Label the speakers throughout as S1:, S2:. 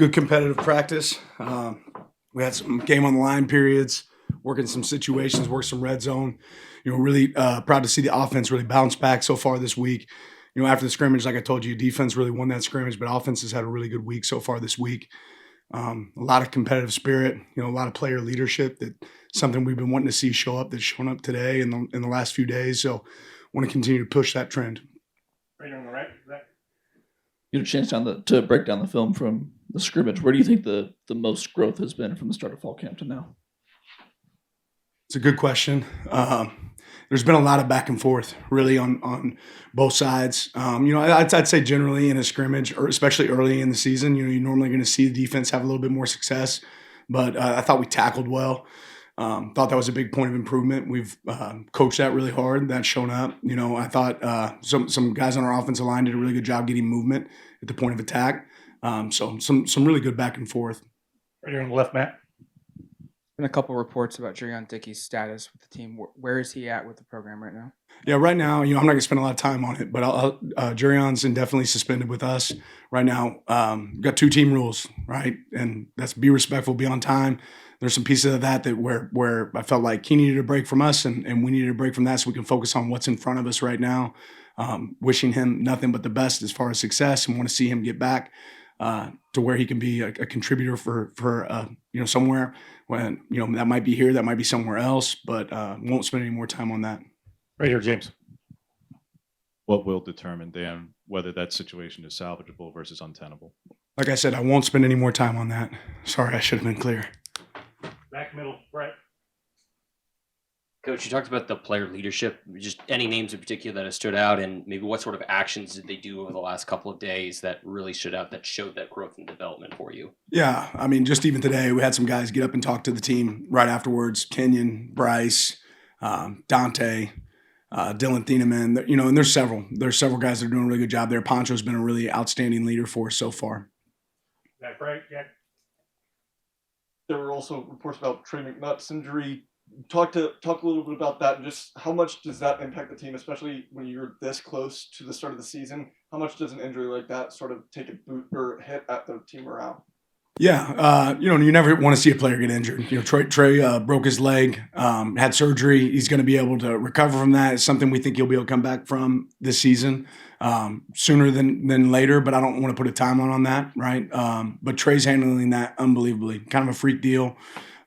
S1: Good competitive practice. We had some game on the line periods, working some situations, worked some red zone. Really proud to see the offense really bounce back so far this week. After the scrimmage, like I told you, defense really won that scrimmage, but offense has had a really good week so far this week. A lot of competitive spirit, a lot of player leadership. That something we've been wanting to see show up. That's shown up today in the last few days. So, want to continue to push that trend.
S2: Right on the right, Zach.
S3: You had a chance to break down the film from the scrimmage. Where do you think the most growth has been from the start of fall camp to now?
S1: It's a good question. There's been a lot of back and forth, really, on both sides. I'd say generally in a scrimmage, or especially early in the season, you're normally going to see the defense have a little bit more success. But I thought we tackled well. Thought that was a big point of improvement. We've coached that really hard. That's shown up. I thought some guys on our offensive line did a really good job getting movement at the point of attack. So some really good back and forth.
S2: Right here on the left, Matt.
S4: Been a couple reports about Jurion Dickey's status with the team. Where is he at with the program right now?
S1: Yeah, right now, I'm not going to spend a lot of time on it, but Jurion's indefinitely suspended with us right now. We've got 2 team rules, right? And that's be respectful, be on time. There's some pieces of that where I felt like he needed a break from us and we needed a break from that so we can focus on what's in front of us right now. Wishing him nothing but the best as far as success and want to see him get back to where he can be a contributor for somewhere when, that might be here, that might be somewhere else, but won't spend any more time on that.
S2: Right here, James.
S5: What will determine, Dan, whether that situation is salvageable versus untenable?
S1: Like I said, I won't spend any more time on that. Sorry, I should have been clear.
S2: Back middle, right.
S6: Coach, you talked about the player leadership. Just any names in particular that have stood out, and maybe what sort of actions did they do over the last couple of days that really stood out, that showed that growth and development for you?
S1: Yeah, just even today, we had some guys get up and talk to the team right afterwards. Kenyon, Bryce, Dante, Dylan Thieneman, and there's several guys that are doing a really good job there. Poncho's been a really outstanding leader for us so far.
S2: Back right, yeah.
S7: There were also reports about Trey McNutt's injury. Talk a little bit about that and just how much does that impact the team, especially when you're this close to the start of the season? How much does an injury like that sort of take a boot or hit at the team morale?
S1: Yeah, you never want to see a player get injured. Trey broke his leg, had surgery. He's going to be able to recover from that. It's something we think he'll be able to come back from this season sooner than later, but I don't want to put a timeline on that, right? But Trey's handling that unbelievably. Kind of a freak deal.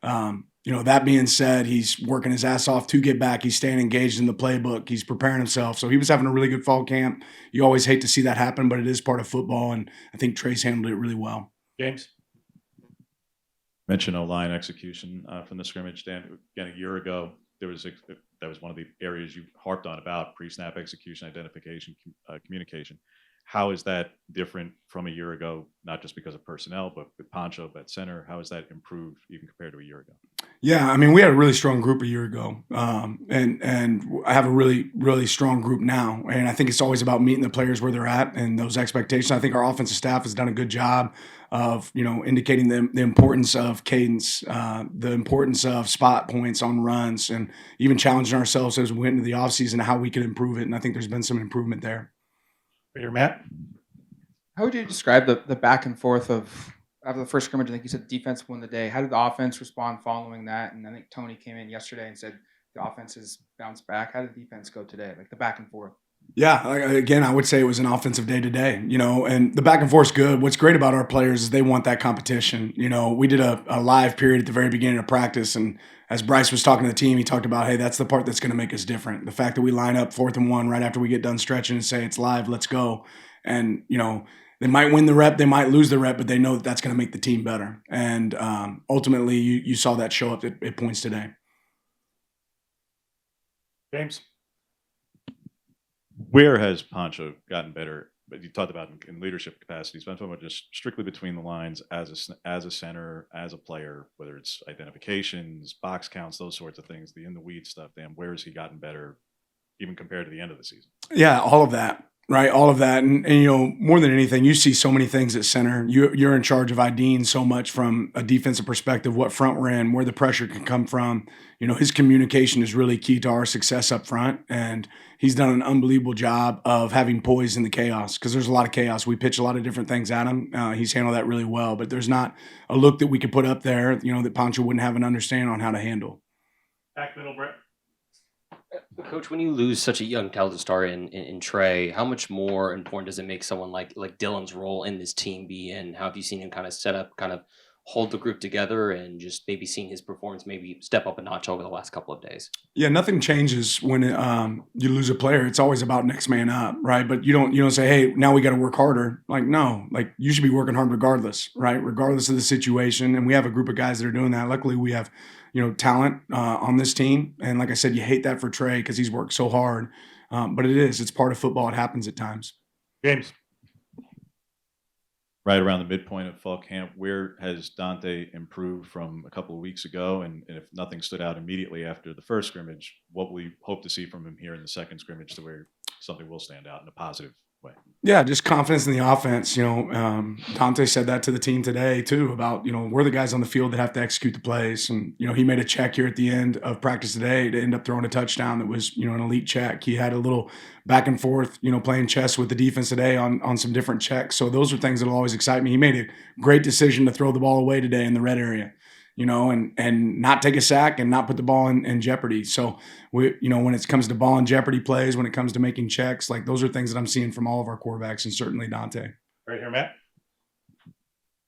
S1: That being said, he's working his ass off to get back. He's staying engaged in the playbook. He's preparing himself. So he was having a really good fall camp. You always hate to see that happen, but it is part of football, and I think Trey's handled it really well.
S2: James.
S5: Mention O-line execution from the scrimmage, Dan. Again, a year ago, that was one of the areas you harped on about pre-snap execution, identification, communication. How is that different from a year ago, not just because of personnel, but with Poncho at center? How has that improved even compared to a year ago?
S1: Yeah, we had a really strong group a year ago, and I have a really, really strong group now. And I think it's always about meeting the players where they're at and those expectations. I think our offensive staff has done a good job of, indicating the importance of cadence, the importance of spot points on runs, and even challenging ourselves as we went into the offseason how we could improve it. And I think there's been some improvement there.
S2: Right here, Matt.
S4: How would you describe the back and forth of after the first scrimmage? I think you said defense won the day. How did the offense respond following that? And I think Tony came in yesterday and said the offense has bounced back. How did the defense go today? Like the back and forth.
S1: Yeah, again, I would say it was an offensive day today, and the back and forth is good. What's great about our players is they want that competition. We did a live period at the very beginning of practice, and as Bryce was talking to the team, he talked about, hey, that's the part that's going to make us different. The fact that we line up 4th and 1 right after we get done stretching and say it's live, let's go. And, they might win the rep, they might lose the rep, but they know that that's going to make the team better. And ultimately, you saw that show up at points today.
S2: James.
S5: Where has Poncho gotten better? But you talked about in leadership capacities, but I'm talking about just strictly between the lines as a center, as a player, whether it's identifications, box counts, those sorts of things, the in the weeds stuff. Dan, where has he gotten better, even compared to the end of the season?
S1: Yeah, all of that. right? All of that, and more than anything, you see so many things at center. You're in charge of IDing so much from a defensive perspective, what front we're in, where the pressure can come from. His communication is really key to our success up front, and he's done an unbelievable job of having poise in the chaos because there's a lot of chaos. We pitch a lot of different things at him. He's handled that really well, but there's not a look that we could put up there, that Pancho wouldn't have an understanding on how to handle.
S2: Back middle, Brett.
S6: Coach, when you lose such a young talented star in Trey, how much more important does it make someone like Dylan's role in this team be? And how have you seen him kind of set up, kind of hold the group together, and just maybe seen his performance maybe step up a notch over the last couple of days?
S1: Yeah, nothing changes when you lose a player. It's always about next man up, right? But you don't say, hey, now we got to work harder. Like, no, like you should be working hard regardless, right? Regardless of the situation. And we have a group of guys that are doing that. Luckily, we have talent on this team. And like I said, you hate that for Trey because he's worked so hard. But it's part of football. It happens at times.
S2: James.
S5: Right around the midpoint of fall camp, where has Dante improved from a couple of weeks ago? And if nothing stood out immediately after the first scrimmage, what will we hope to see from him here in the second scrimmage to where something will stand out in a positive way?
S1: Yeah, just confidence in the offense. Dante said that to the team today too about, we're the guys on the field that have to execute the plays. And, he made a check here at the end of practice today to end up throwing a touchdown that was, an elite check. He had a little back and forth, playing chess with the defense today on some different checks. So those are things that'll always excite me. He made a great decision to throw the ball away today in the red area. And not take a sack and not put the ball in jeopardy. So when it comes to ball in jeopardy plays, when it comes to making checks, like those are things that I'm seeing from all of our quarterbacks and certainly Dante.
S2: Right here, Matt.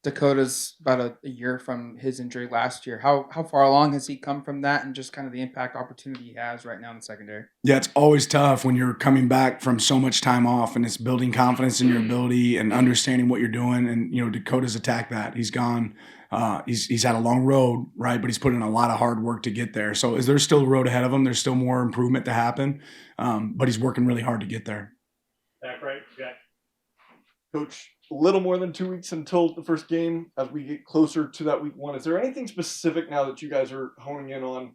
S4: Dakota's about a year from his injury last year. How far along has he come from that, and just kind of the impact opportunity he has right now in the secondary?
S1: Yeah, it's always tough when you're coming back from so much time off, and it's building confidence in your ability and understanding what you're doing. And Dakota's attacked that. He's gone. He's had a long road, right? But he's put in a lot of hard work to get there. So there's still a road ahead of him. There's still more improvement to happen, but he's working really hard to get there.
S2: Back right, Jack.
S7: Coach, a little more than 2 weeks until the first game. As we get closer to that week one, is there anything specific now that you guys are honing in on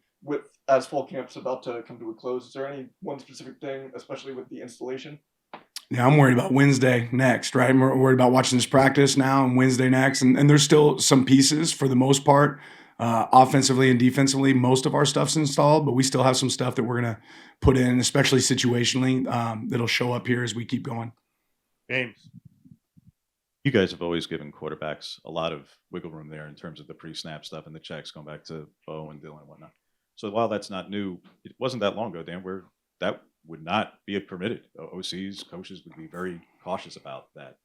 S7: as fall camp's about to come to a close? Is there any one specific thing, especially with the installation?
S1: Yeah, I'm worried about Wednesday next, right? I'm worried about watching this practice now and Wednesday next. And there's still some pieces for the most part, offensively and defensively. Most of our stuff's installed, but we still have some stuff that we're going to put in, especially situationally, that'll show up here as we keep going.
S2: James.
S5: You guys have always given quarterbacks a lot of wiggle room there in terms of the pre-snap stuff and the checks, going back to Bo and Dylan and whatnot. So while that's not new, it wasn't that long ago, Dan, where that would not be permitted. OCs, coaches would be very cautious about that.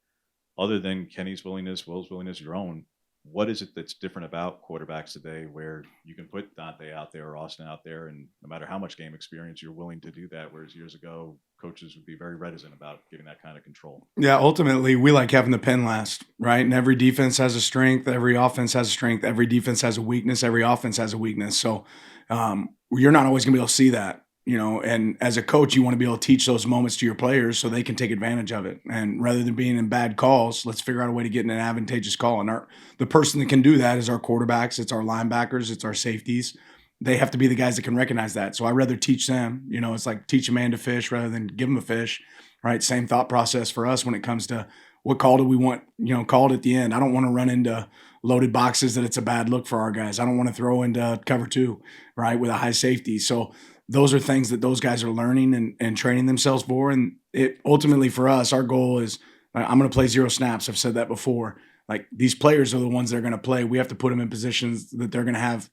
S5: Other than Kenny's willingness, Will's willingness, your own, what is it that's different about quarterbacks today where you can put Dante out there or Austin out there, and no matter how much game experience, you're willing to do that, whereas years ago, coaches would be very reticent about giving that kind of control?
S1: Yeah, ultimately, we like having the pen last, right? And every defense has a strength. Every offense has a strength. Every defense has a weakness. Every offense has a weakness. So you're not always going to be able to see that. And as a coach, you want to be able to teach those moments to your players so they can take advantage of it. And rather than being in bad calls, let's figure out a way to get in an advantageous call. And the person that can do that is our quarterbacks. It's our linebackers. It's our safeties. They have to be the guys that can recognize that. So I rather teach them. It's like teach a man to fish rather than give him a fish, right? Same thought process for us when it comes to what call do we want, called at the end. I don't want to run into loaded boxes that it's a bad look for our guys. I don't want to throw into cover 2, right, with a high safety. So those are things that those guys are learning and training themselves for. And it ultimately for us, our goal is I'm going to play 0 snaps. I've said that before. Like these players are the ones that are going to play. We have to put them in positions that they're going to have,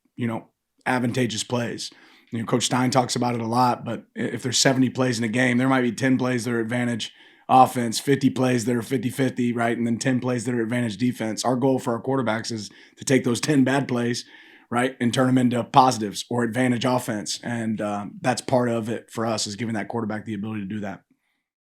S1: advantageous plays. Coach Stein talks about it a lot, but if there's 70 plays in a game, there might be 10 plays that are advantage offense, 50 plays that are 50-50, right? And then 10 plays that are advantage defense. Our goal for our quarterbacks is to take those 10 bad plays, right, and turn them into positives or advantage offense. And that's part of it for us, is giving that quarterback the ability to do that.